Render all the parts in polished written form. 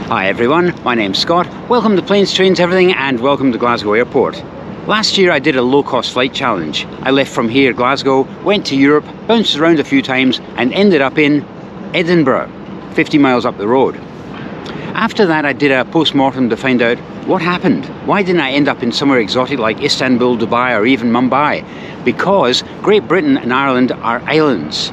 Hi everyone, my name's Scott. Welcome to Planes, Trains, Everything, and welcome to Glasgow Airport. Last year I did a low-cost flight challenge. I left from here, Glasgow, went to Europe, bounced around a few times, and ended up in Edinburgh, 50 miles up the road. After that I did a post-mortem to find out what happened. Why didn't I end up in somewhere exotic like Istanbul, Dubai, or even Mumbai? Because Great Britain and Ireland are islands.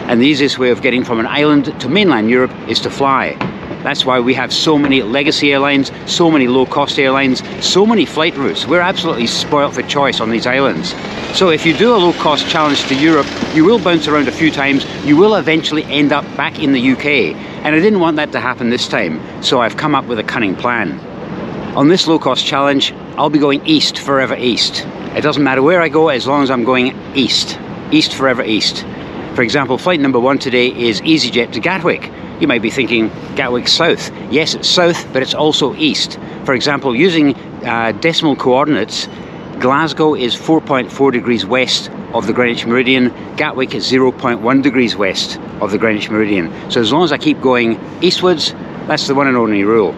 And the easiest way of getting from an island to mainland Europe is to fly. That's why we have so many legacy airlines, so many low-cost airlines, so many flight routes. We're absolutely spoilt for choice on these islands. So if you do a low-cost challenge to Europe, you will bounce around a few times, you will eventually end up back in the UK. And I didn't want that to happen this time, so I've come up with a cunning plan. On this low-cost challenge, I'll be going east, forever east. It doesn't matter where I go as long as I'm going east. East, forever east. For example, flight number 1 today is EasyJet to Gatwick. You might be thinking Gatwick south. Yes, it's south, but it's also east. For example, using decimal coordinates, Glasgow is 4.4 degrees west of the Greenwich Meridian. Gatwick is 0.1 degrees west of the Greenwich Meridian. So as long as I keep going eastwards, that's the one and only rule.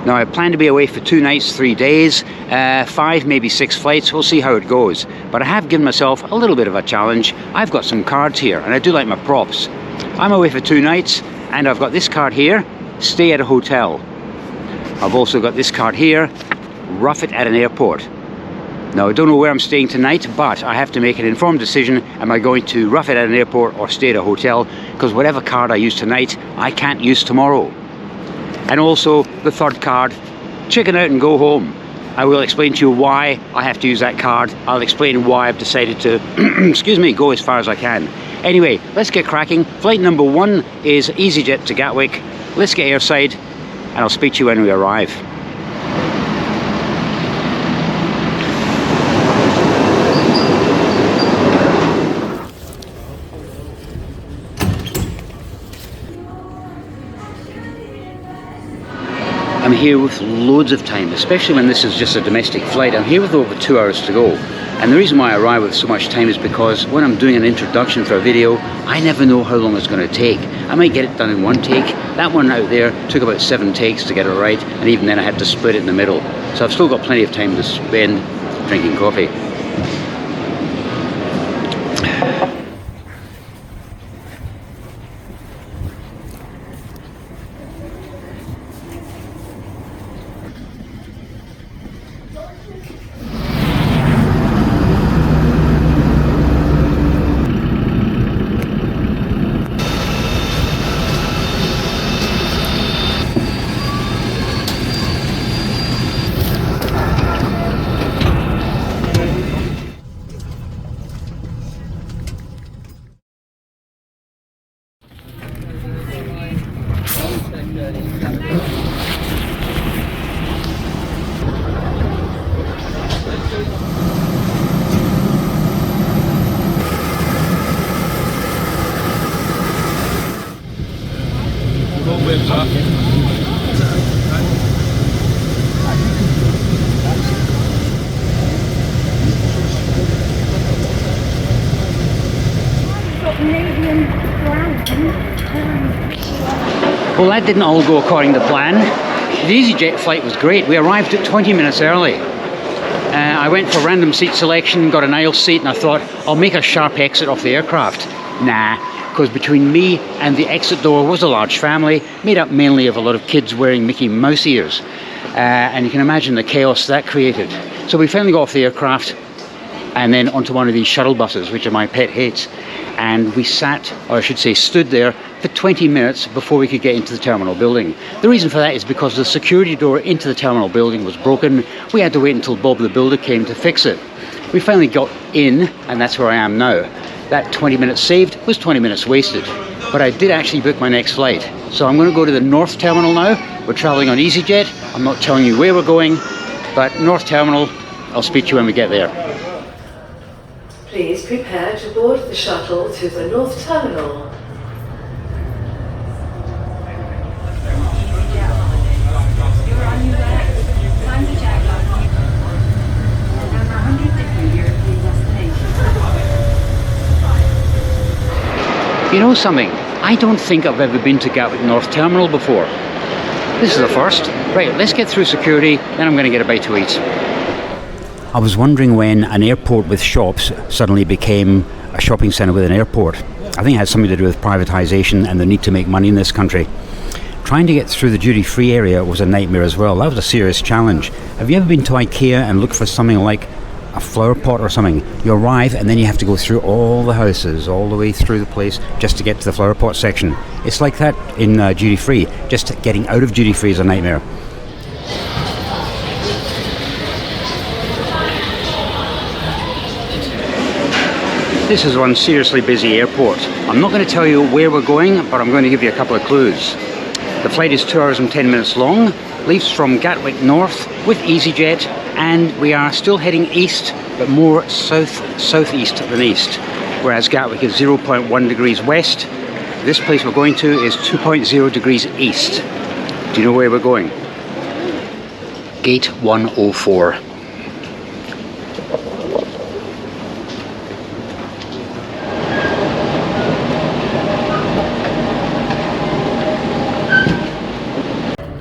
Now I plan to be away for 2 nights, 3 days, 5, maybe 6 flights. We'll see how it goes. But I have given myself a little bit of a challenge. I've got some cards here, and I do like my props. I'm away for 2 nights, and I've got this card here, stay at a hotel. I've also got this card here, rough it at an airport. Now I don't know where I'm staying tonight, but I have to make an informed decision. Am I going to rough it at an airport or stay at a hotel? Because whatever card I use tonight, I can't use tomorrow. And also the third card, chicken out and go home. I will explain to you why I have to use that card. I'll explain why I've decided to, excuse me, go as far as I can. Anyway, let's get cracking. Flight number 1 is EasyJet to Gatwick. Let's get airside, and I'll speak to you when we arrive. I'm here with loads of time, especially when this is just a domestic flight. I'm here with over 2 hours to go. And the reason why I arrive with so much time is because when I'm doing an introduction for a video, I never know how long it's going to take. I might get it done in 1 take. That one out there took about 7 takes to get it right, and even then I had to split it in the middle. So I've still got plenty of time to spend drinking coffee. Well, that didn't all go according to plan. The EasyJet flight was great. We arrived at 20 minutes early. I went for random seat selection, got an aisle seat, and I thought I'll make a sharp exit off the aircraft. Nah, because between me and the exit door was a large family, made up mainly of a lot of kids wearing Mickey Mouse ears. And you can imagine the chaos that created. So we finally got off the aircraft and then onto one of these shuttle buses, which are my pet hates. And we sat, or I should say stood there, for 20 minutes before we could get into the terminal building. The reason for that is because the security door into the terminal building was broken. We had to wait until Bob the Builder came to fix it. We finally got in, and that's where I am now. That 20 minutes saved was 20 minutes wasted. But I did actually book my next flight. So I'm going to go to the North Terminal now. We're traveling on EasyJet. I'm not telling you where we're going, but North Terminal, I'll speak to you when we get there. Please prepare to board the shuttle to the North Terminal. You know something? I don't think I've ever been to Gatwick North Terminal before. This is the first. Right, let's get through security, then I'm going to get a bite to eat. I was wondering when an airport with shops suddenly became a shopping centre with an airport. I think it has something to do with privatisation and the need to make money in this country. Trying to get through the duty-free area was a nightmare as well. That was a serious challenge. Have you ever been to IKEA and looked for something like a flower pot or something? You arrive and then you have to go through all the houses, all the way through the place, just to get to the flower pot section. It's like that in duty-free. Just getting out of duty-free is a nightmare. This is one seriously busy airport. I'm not going to tell you where we're going, but I'm going to give you a couple of clues. The flight is 2 hours and 10 minutes long, leaves from Gatwick North with EasyJet, and we are still heading east, but more southeast than east. Whereas Gatwick is 0.1 degrees west, this place we're going to is 2.0 degrees east. Do you know where we're going? Gate 104.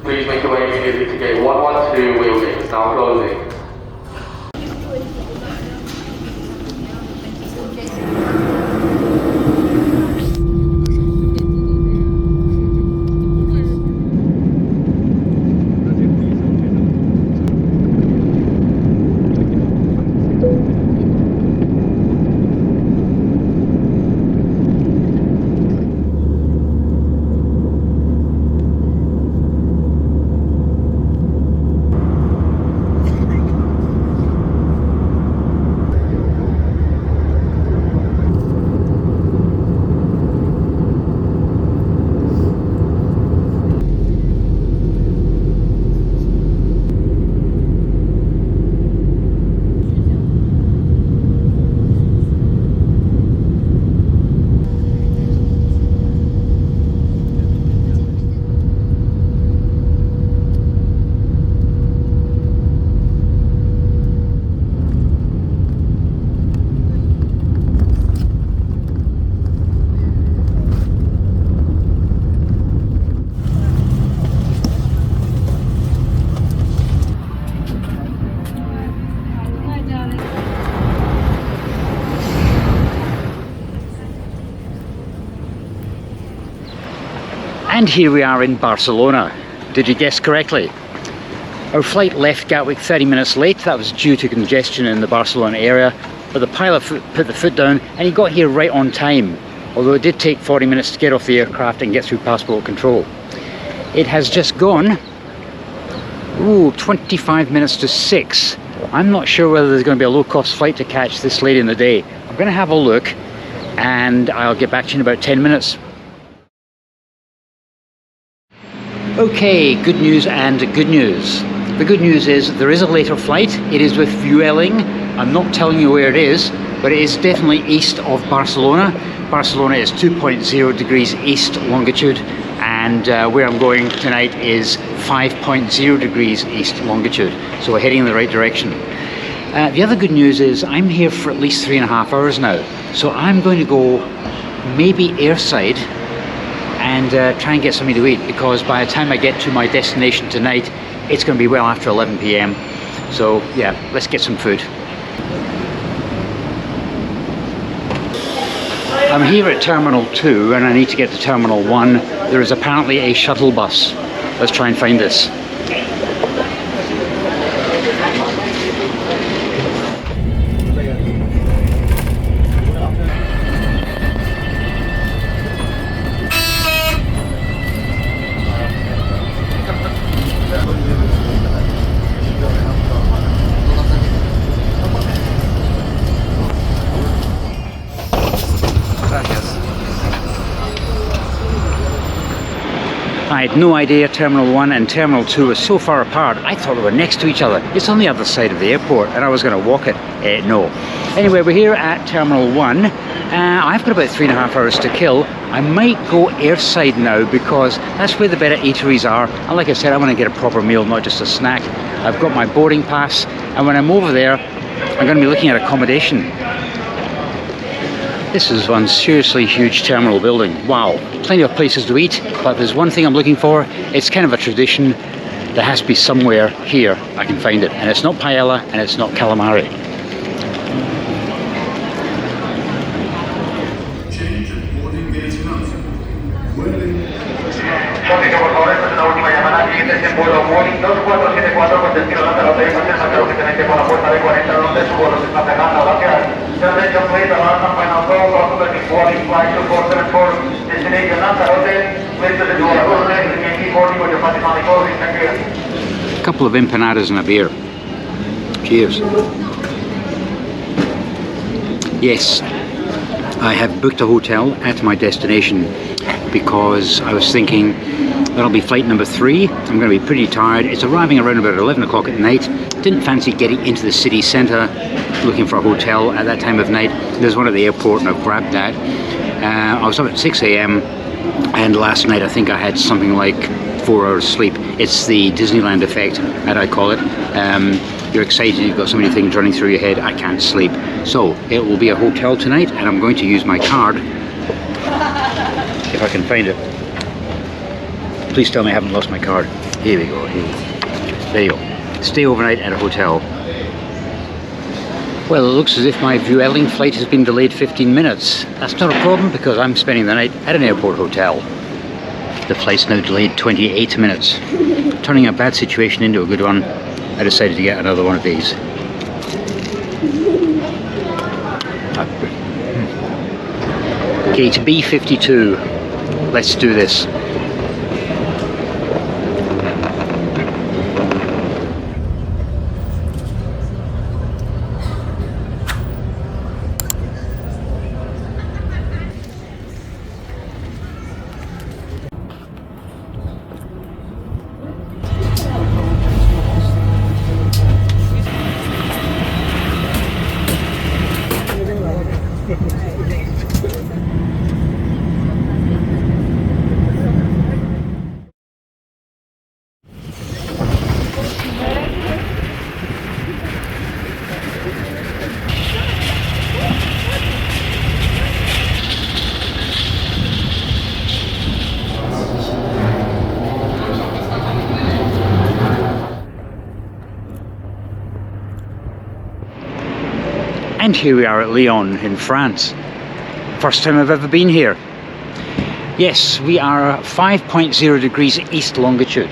Please make your way immediately to gate 112, wheel gate is now closing. And here we are in Barcelona. Did you guess correctly? Our flight left Gatwick 30 minutes late. That was due to congestion in the Barcelona area, but the pilot put the foot down and he got here right on time, although it did take 40 minutes to get off the aircraft and get through passport control. It has just gone 25 minutes to 6. I'm not sure whether there's going to be a low-cost flight to catch this late in the day. I'm going to have a look and I'll get back to you in about 10 minutes. Okay, good news and good news. The good news is there is a later flight. It is with Vueling. I'm not telling you where it is, but it is definitely east of Barcelona. Barcelona is 2.0 degrees east longitude, and where I'm going tonight is 5.0 degrees east longitude. So we're heading in the right direction. The other good news is I'm here for at least 3.5 hours now. So I'm going to go maybe airside and try and get something to eat, because by the time I get to my destination tonight, it's going to be well after 11 p.m. So yeah, let's get some food. I'm here at Terminal 2 and I need to get to Terminal 1. There is apparently a shuttle bus. Let's try and find this. I had no idea Terminal 1 and Terminal 2 were so far apart. I thought they were next to each other. It's on the other side of the airport and I was going to walk it. No. Anyway, we're here at Terminal 1. I've got about 3.5 hours to kill. I might go airside now because that's where the better eateries are. And like I said, I want to get a proper meal, not just a snack. I've got my boarding pass, and when I'm over there, I'm going to be looking at accommodation. This is one seriously huge terminal building. Wow, plenty of places to eat, but there's one thing I'm looking for. It's kind of a tradition. There has to be somewhere here I can find it. And it's not paella and it's not calamari. A couple of empanadas and a beer. Cheers. Yes, I have booked a hotel at my destination because I was thinking that'll be flight number 3. I'm going to be pretty tired. It's arriving around about 11 o'clock at night. Didn't fancy getting into the city centre looking for a hotel at that time of night. There's one at the airport and I've grabbed that. I was up at 6 a.m. and last night I think I had something like 4 hours sleep. It's the Disneyland effect, as I call it. You're excited, you've got so many things running through your head, I can't sleep. So it will be a hotel tonight and I'm going to use my card, if I can find it. Please tell me I haven't lost my card. Here we go, here we go. There you go. Stay overnight at a hotel. Well, it looks as if my Vueling flight has been delayed 15 minutes. That's not a problem because I'm spending the night at an airport hotel. The flight's now delayed 28 minutes. Turning a bad situation into a good one, I decided to get another one of these. Gate B52. Let's do this. And here we are at Lyon in France. First time I've ever been here. Yes, we are 5.0 degrees east longitude.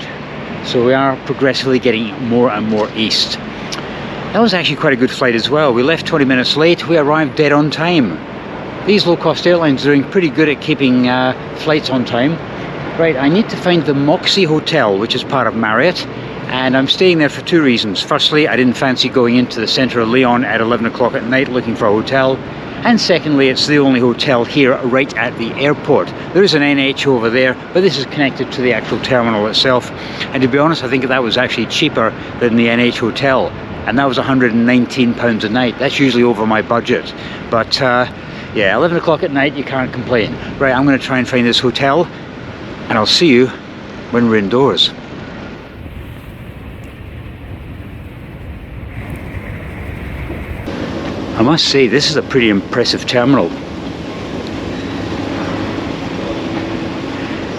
So we are progressively getting more and more east. That was actually quite a good flight as well. We left 20 minutes late, we arrived dead on time. These low-cost airlines are doing pretty good at keeping flights on time. Right, I need to find the Moxie Hotel, which is part of Marriott. And I'm staying there for 2 reasons. Firstly, I didn't fancy going into the centre of Lyon at 11 o'clock at night looking for a hotel. And secondly, it's the only hotel here right at the airport. There is an NH over there, but this is connected to the actual terminal itself. And to be honest, I think that was actually cheaper than the NH hotel. And that was £119 a night. That's usually over my budget. But yeah, 11 o'clock at night, you can't complain. Right, I'm going to try and find this hotel. And I'll see you when we're indoors. I must say, this is a pretty impressive terminal.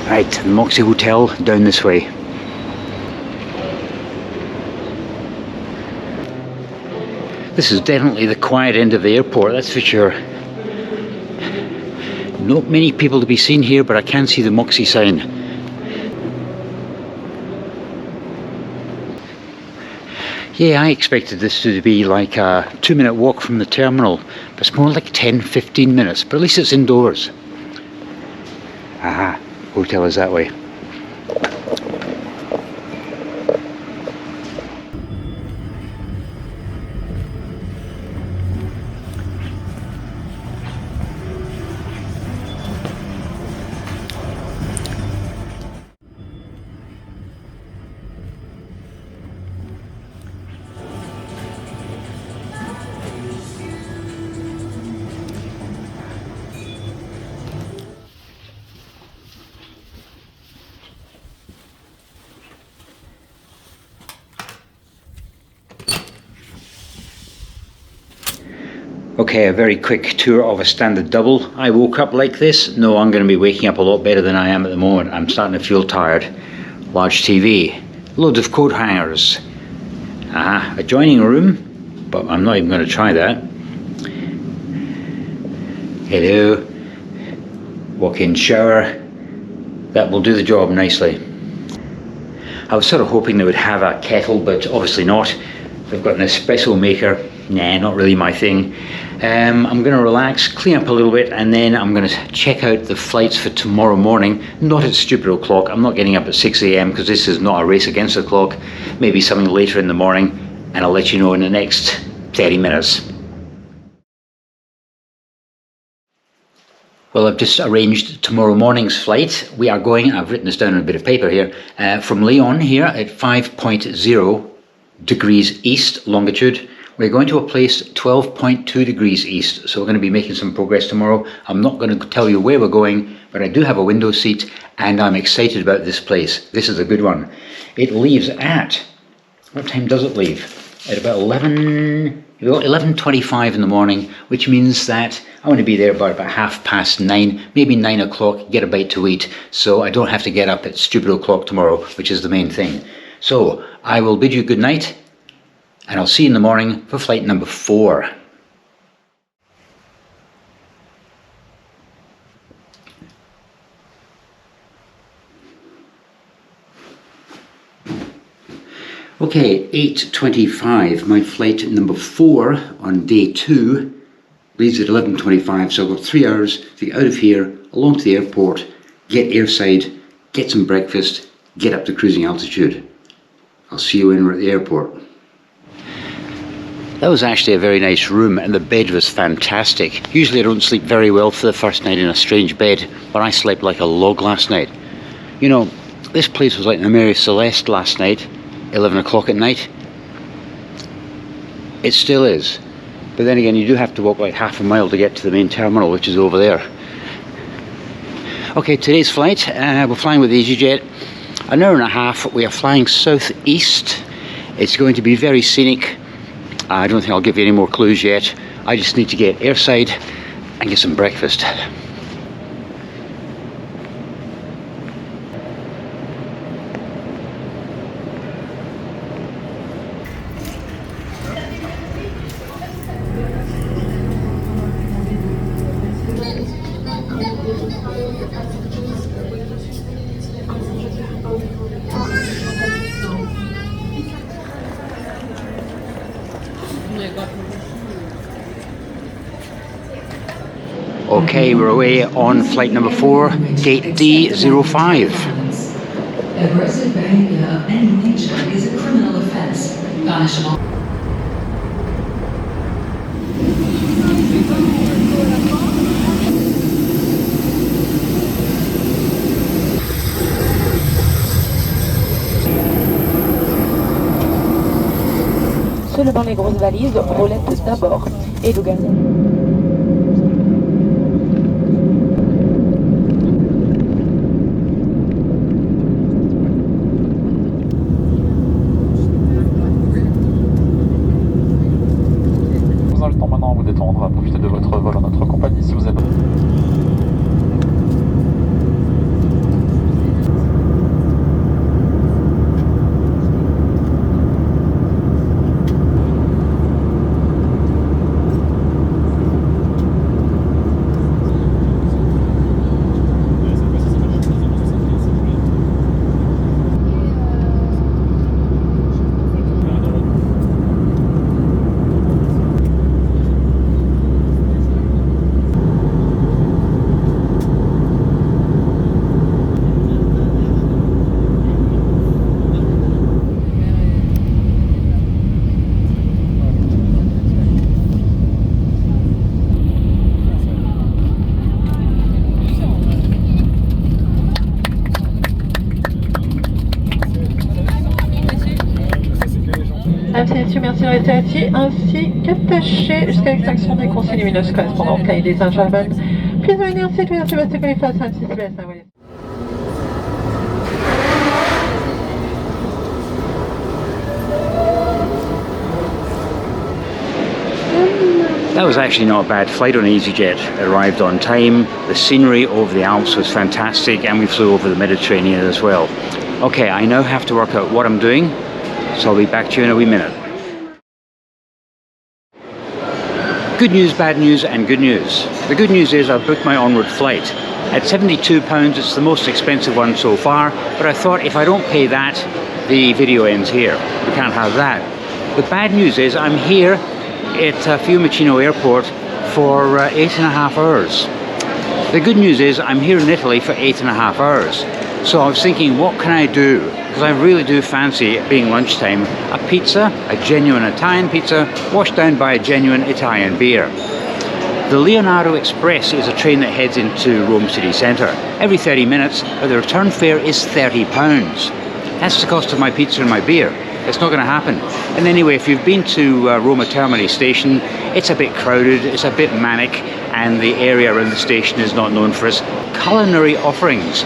Right, the Moxie Hotel down this way. This is definitely the quiet end of the airport, that's for sure. Not many people to be seen here, but I can see the Moxie sign. Yeah, I expected this to be like a 2-minute walk from the terminal, but it's more like 10-15 minutes, but at least it's indoors. Aha, hotel is that way. Okay, a very quick tour of a standard double. I woke up like this. No, I'm going to be waking up a lot better than I am at the moment. I'm starting to feel tired. Large TV, loads of coat hangers, adjoining room, but I'm not even going to try that. Hello, walk-in shower. That will do the job nicely. I was sort of hoping they would have a kettle, but obviously not. They've got an espresso maker. Nah, not really my thing. I'm going to relax, clean up a little bit, and then I'm going to check out the flights for tomorrow morning. Not at stupid o'clock. I'm not getting up at 6 a.m. because this is not a race against the clock. Maybe something later in the morning, and I'll let you know in the next 30 minutes. Well, I've just arranged tomorrow morning's flight. We are going, I've written this down on a bit of paper here, from Lyon here at 5.0 degrees east longitude. We're going to a place 12.2 degrees east, so we're going to be making some progress tomorrow. I'm not going to tell you where we're going, but I do have a window seat, and I'm excited about this place. This is a good one. It leaves at, what time does it leave? At about 11:25 in the morning, which means that I want to be there by about 9:30, maybe 9 o'clock, get a bite to eat, so I don't have to get up at stupid o'clock tomorrow, which is the main thing. So I will bid you good night, and I'll see you in the morning for flight number 4. Okay, 8:25, my flight number 4 on day 2 leaves at 11:25, so I've got 3 hours to get out of here, along to the airport, get airside, get some breakfast, get up to cruising altitude. I'll see you when we're at the airport. That was actually a very nice room, and the bed was fantastic. Usually I don't sleep very well for the first night in a strange bed, but I slept like a log last night. You know, this place was like the Mary Celeste last night, 11 o'clock at night. It still is. But then again, you do have to walk like half a mile to get to the main terminal, which is over there. Okay, today's flight, we're flying with EasyJet. An hour and a half, we are flying southeast. It's going to be very scenic. I don't think I'll give you any more clues yet. I just need to get airside and get some breakfast. Okay, we're away on flight number 4, gate D05. Aggressive behavior of any nature is a criminal offense, punishable. Ceux dans les grosses valises, roulette d'abord et le gardien. Nous invitons maintenant à vous détendre, à profiter de votre vol en notre compagnie si vous êtes... Merci, merci de rester assis ainsi qu'attaché jusqu'à l'extinction des consignes lumineuses correspondant au cahier des Saint-Germain. Please remain in your seat, we are Sebastian fast and Sebastian. That was actually not a bad flight on EasyJet. It arrived on time, the scenery over the Alps was fantastic, and we flew over the Mediterranean as well. Okay, I now have to work out what I'm doing, so I'll be back to you in a wee minute. Good news, bad news, and good news. The good news is I've booked my onward flight. At £72, it's the most expensive one so far, but I thought if I don't pay that, the video ends here. We can't have that. The bad news is I'm here at Fiumicino Airport for 8.5 hours. The good news is I'm here in Italy for 8.5 hours. So I was thinking, what can I do? Because I really do fancy, it being lunchtime, a pizza, a genuine Italian pizza, washed down by a genuine Italian beer. The Leonardo Express is a train that heads into Rome city centre every 30 minutes, but the return fare is £30. That's the cost of my pizza and my beer. It's not going to happen. And anyway, if you've been to Roma Termini station, it's a bit crowded, it's a bit manic, and the area around the station is not known for its culinary offerings.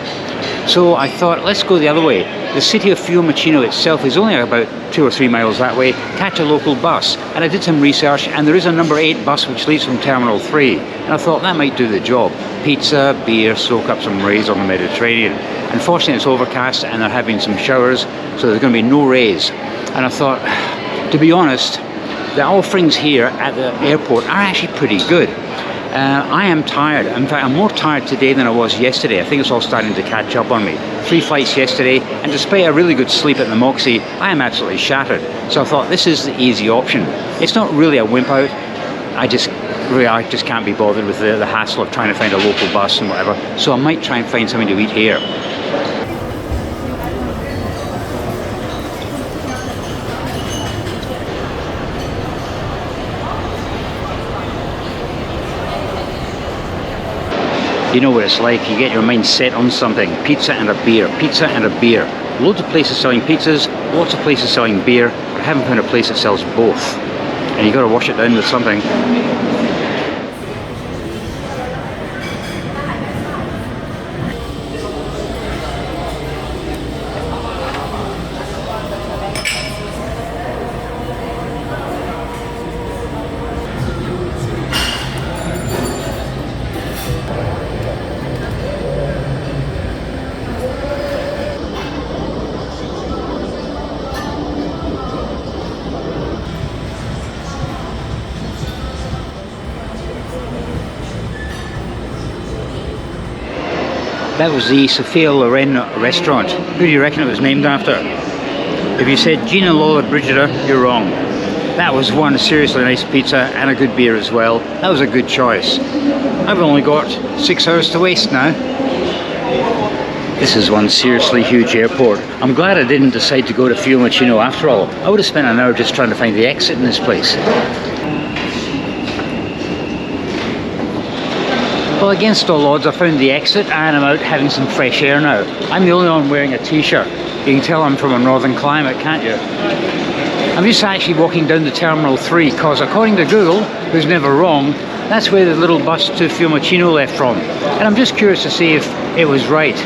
So I thought, let's go the other way. The city of Fiumicino itself is only about 2 or 3 miles that way. Catch a local bus. And I did some research, and there is a number 8 bus which leaves from Terminal 3. And I thought that might do the job. Pizza, beer, soak up some rays on the Mediterranean. Unfortunately, it's overcast and they're having some showers, so there's going to be no rays. And I thought, to be honest, the offerings here at the airport are actually pretty good. I am tired. In fact, I'm more tired today than I was yesterday. I think it's all starting to catch up on me. 3 flights yesterday, and despite a really good sleep at the Moxie, I am absolutely shattered. So I thought this is the easy option. It's not really a wimp out. I just can't be bothered with the hassle of trying to find a local bus and whatever. So I might try and find something to eat here. You know what it's like, you get your mind set on something. Pizza and a beer, pizza and a beer. Loads of places selling pizzas, lots of places selling beer, but I haven't found a place that sells both. And you got to wash it down with something. That was the Sophia Loren restaurant. Who do you reckon it was named after? If you said Gina Lola Brigida, you're wrong. That was one seriously nice pizza and a good beer as well. That was a good choice. I've only got 6 hours to waste now. This is one seriously huge airport. I'm glad I didn't decide to go to Fiumicino after all. I would have spent an hour just trying to find the exit in this place. Well, against all odds, I found the exit and I'm out having some fresh air now. I'm the only one wearing a t-shirt. You can tell I'm from a northern climate, can't you? I'm just actually walking down to Terminal 3 because according to Google, who's never wrong, that's where the little bus to Fiumicino left from. And I'm just curious to see if it was right.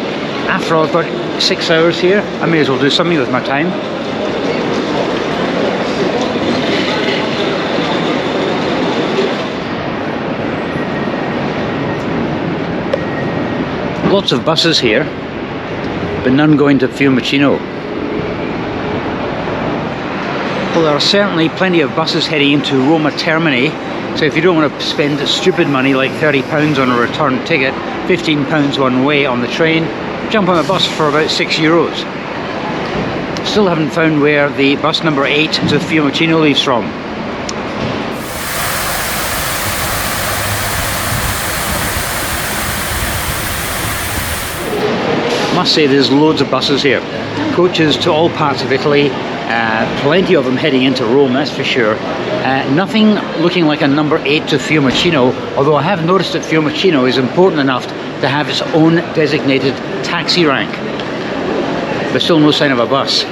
After all, I've got 6 hours here. I may as well do something with my time. Lots of buses here, but none going to Fiumicino. Well, there are certainly plenty of buses heading into Roma Termini, so if you don't want to spend stupid money like £30 on a return ticket, £15 one way on the train, jump on a bus for about €6. Still haven't found where the bus number 8 to Fiumicino leaves from. I must say there's loads of buses here. Coaches to all parts of Italy, plenty of them heading into Rome, that's for sure. Nothing looking like a number 8 to Fiumicino, although I have noticed that Fiumicino is important enough to have its own designated taxi rank. But still no sign of a bus.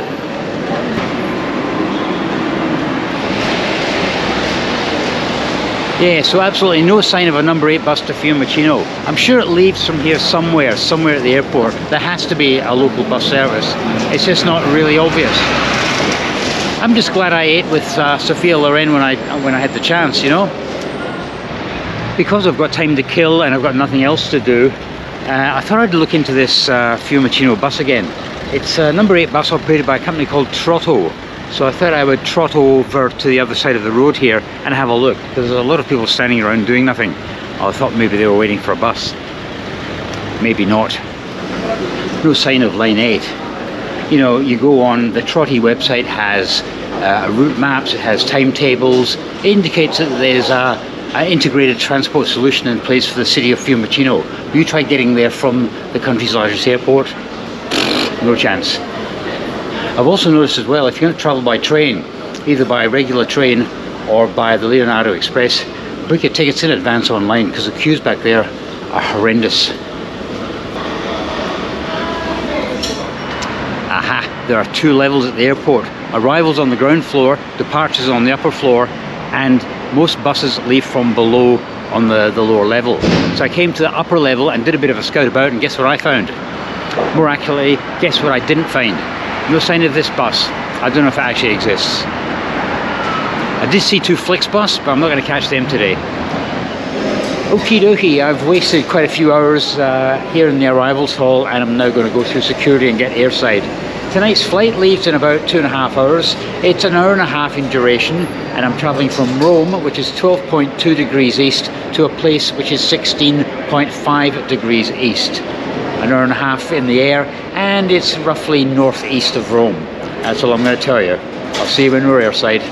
Yeah, so absolutely no sign of a number 8 bus to Fiumicino. I'm sure it leaves from here somewhere at the airport. There has to be a local bus service. It's just not really obvious. I'm just glad I ate with Sophia Loren when I had the chance, you know. because I've got time to kill and I've got nothing else to do, I thought I'd look into this Fiumicino bus again. It's a number 8 bus operated by a company called Trotto. So I thought I would trotto over to the other side of the road here and have a look, because there's a lot of people standing around doing nothing. I thought maybe they were waiting for a bus. Maybe not. No sign of line 8. You know, you go on, the Trotty website has route maps, it has timetables, it indicates that there's an integrated transport solution in place for the city of Fiumicino. You try getting there from the country's largest airport, no chance. I've also noticed as well, if you're going to travel by train, either by a regular train or by the Leonardo Express, book your tickets in advance online, because the queues back there are horrendous. Aha, there are 2 levels at the airport. Arrivals on the ground floor, departures on the upper floor, and most buses leave from below on the lower level. So I came to the upper level and did a bit of a scout about, and guess what I found? More accurately, guess what I didn't find? No sign of this bus. I don't know if it actually exists. I did see 2 Flixbus, but I'm not going to catch them today. Okie dokie, I've wasted quite a few hours here in the arrivals hall, and I'm now going to go through security and get airside. Tonight's flight leaves in about 2.5 hours. It's an hour and a half in duration, and I'm travelling from Rome, which is 12.2 degrees east, to a place which is 16.5 degrees east. An hour and a half in the air, and it's roughly northeast of Rome. That's all I'm going to tell you. I'll see you when we're airside.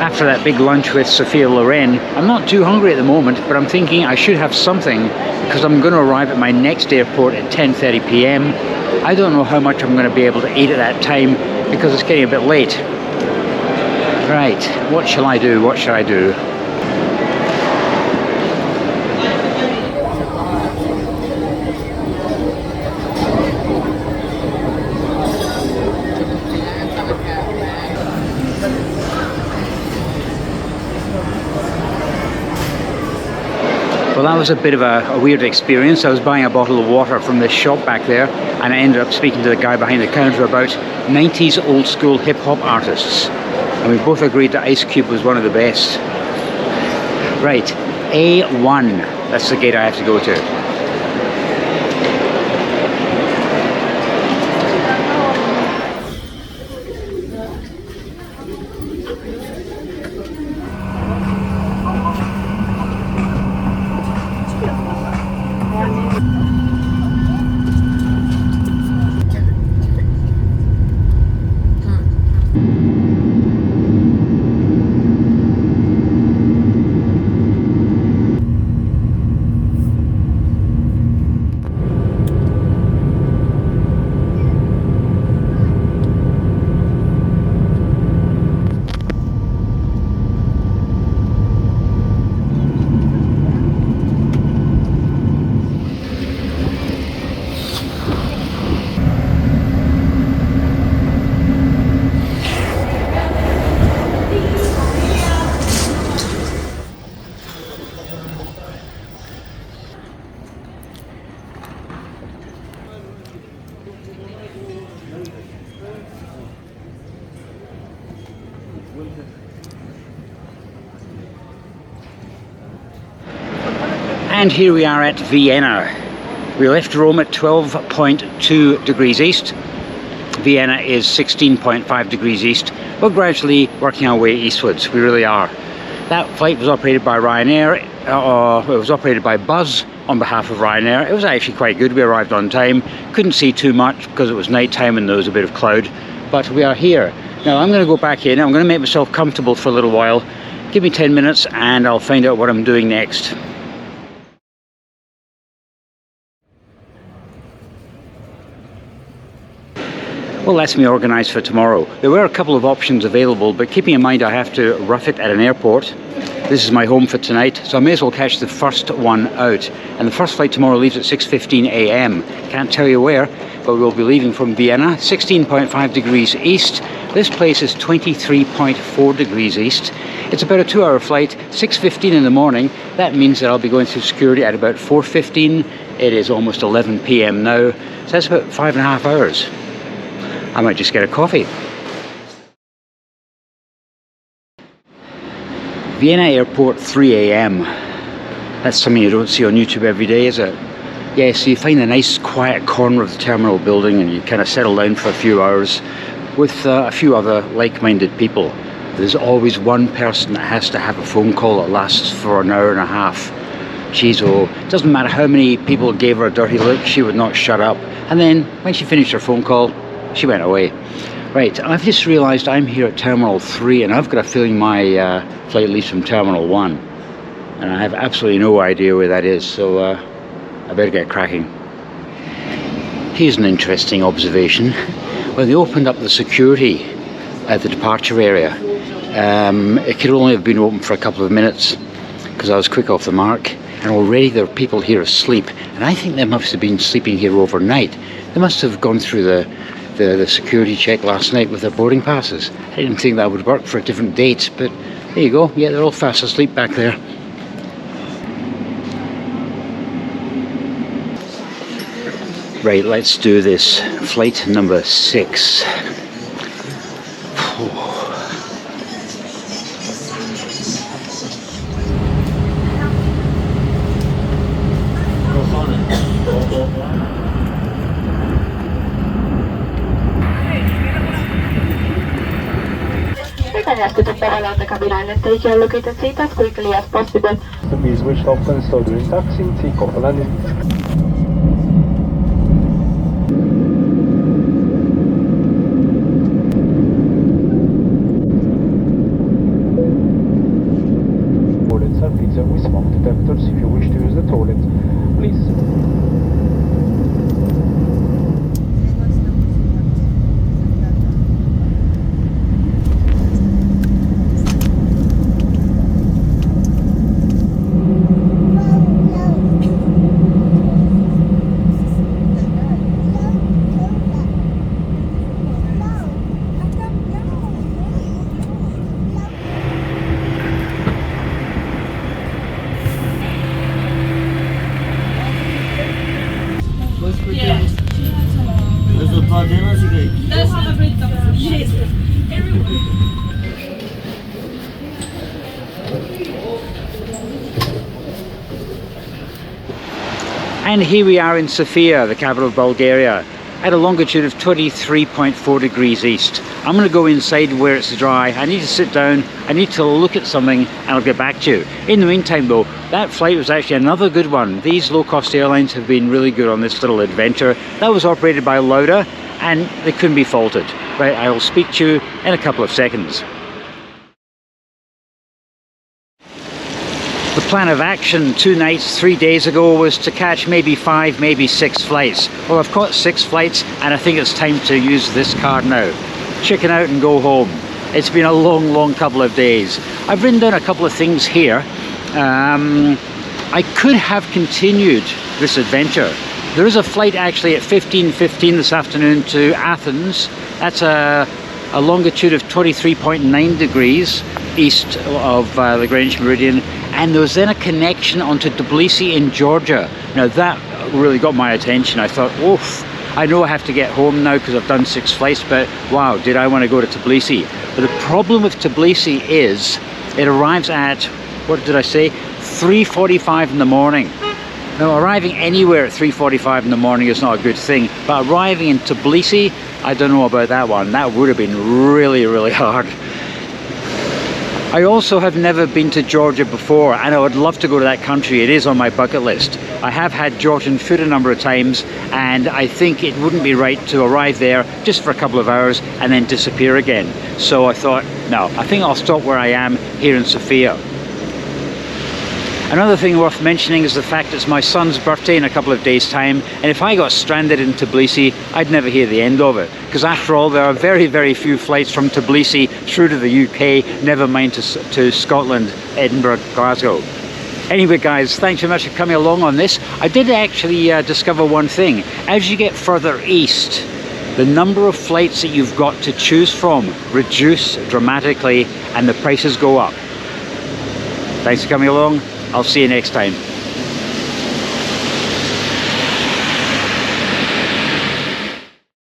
After that big lunch with Sophia Loren, I'm not too hungry at the moment, but I'm thinking I should have something, because I'm going to arrive at my next airport at 10:30 p.m. I don't know how much I'm going to be able to eat at that time, because it's getting a bit late. Right, what shall I do? What shall I do? Well, that was a bit of a weird experience. I was buying a bottle of water from this shop back there, and I ended up speaking to the guy behind the counter about 90s old school hip hop artists. And we both agreed that Ice Cube was one of the best. Right, A1, that's the gate I have to go to. And here we are at Vienna. We left Rome at 12.2 degrees east. Vienna is 16.5 degrees east. We're gradually working our way eastwards, we really are. That flight was operated by Ryanair, it was operated by Buzz on behalf of Ryanair. It was actually quite good, we arrived on time. Couldn't see too much because it was night time and there was a bit of cloud, but we are here. Now I'm going to go back in, I'm going to make myself comfortable for a little while. Give me 10 minutes and I'll find out what I'm doing next. Well, that's me organised for tomorrow. There were a couple of options available, but keeping in mind I have to rough it at an airport. This is my home for tonight, so I may as well catch the first one out. And the first flight tomorrow leaves at 6:15 a.m. Can't tell you where, but we'll be leaving from Vienna, 16.5 degrees east. This place is 23.4 degrees east. It's about a 2-hour flight, 6:15 in the morning. That means that I'll be going through security at about 4:15. It is almost 11 p.m. now, so that's about 5.5 hours. I might just get a coffee. Vienna Airport, 3 a.m. That's something you don't see on YouTube every day, is it? Yeah, so you find a nice quiet corner of the terminal building and you kind of settle down for a few hours with a few other like-minded people. There's always one person that has to have a phone call that lasts for an hour and a half. Jeez, oh, it doesn't matter how many people gave her a dirty look, she would not shut up. And then when she finished her phone call, she went away. Right, I've just realised I'm here at Terminal 3 and I've got a feeling my flight leaves from Terminal 1. And I have absolutely no idea where that is, so I better get cracking. Here's an interesting observation. When they opened up the security at the departure area, it could only have been open for a couple of minutes because I was quick off the mark, and already there are people here asleep, and I think they must have been sleeping here overnight. They must have gone through the security check last night with their boarding passes. I didn't think that would work for a different date, but there you go. Yeah, they're all fast asleep back there. Right, let's do this. Flight number 6. Take your located seat as quickly as possible. Be switched off and start doing taxiing, take off and landing. Toilets are fixed with smoke detectors. If you wish to use the toilet, please. And here we are in Sofia, the capital of Bulgaria, at a longitude of 23.4 degrees east. I'm going to go inside where it's dry. I need to sit down, I need to look at something, and I'll get back to you. In the meantime though, that flight was actually another good one. These low-cost airlines have been really good on this little adventure. That was operated by Lauda, and they couldn't be faulted. Right, I'll speak to you in a couple of seconds. The plan of action 2 nights, 3 days ago was to catch maybe 5, maybe 6 flights. Well, I've caught 6 flights and I think it's time to use this card now. Chicken out and go home. It's been a long couple of days. I've written down a couple of things here. I could have continued this adventure. There is a flight actually at 15:15 this afternoon to Athens. That's a longitude of 23.9 degrees east of the Greenwich Meridian, and there was then a connection onto Tbilisi in Georgia. Now that really got my attention. I thought, oof, I know I have to get home now because I've done 6 flights, but wow, did I want to go to Tbilisi. But the problem with Tbilisi is it arrives at, what did I say, 3:45 in the morning. Now arriving anywhere at 3:45 in the morning is not a good thing, but arriving in Tbilisi, I don't know about that one. That would have been really hard. I also have never been to Georgia before, and I would love to go to that country. It is on my bucket list. I have had Georgian food a number of times, and I think it wouldn't be right to arrive there just for a couple of hours and then disappear again. So I thought, no, I think I'll stop where I am here in Sofia. Another thing worth mentioning is the fact it's my son's birthday in a couple of days' time, and if I got stranded in Tbilisi, I'd never hear the end of it. Because after all, there are very few flights from Tbilisi through to the UK, never mind to Scotland, Edinburgh, Glasgow. Anyway guys, thanks very much for coming along on this. I did actually discover one thing. As you get further east, the number of flights that you've got to choose from reduce dramatically and the prices go up. Thanks for coming along. I'll see you next time.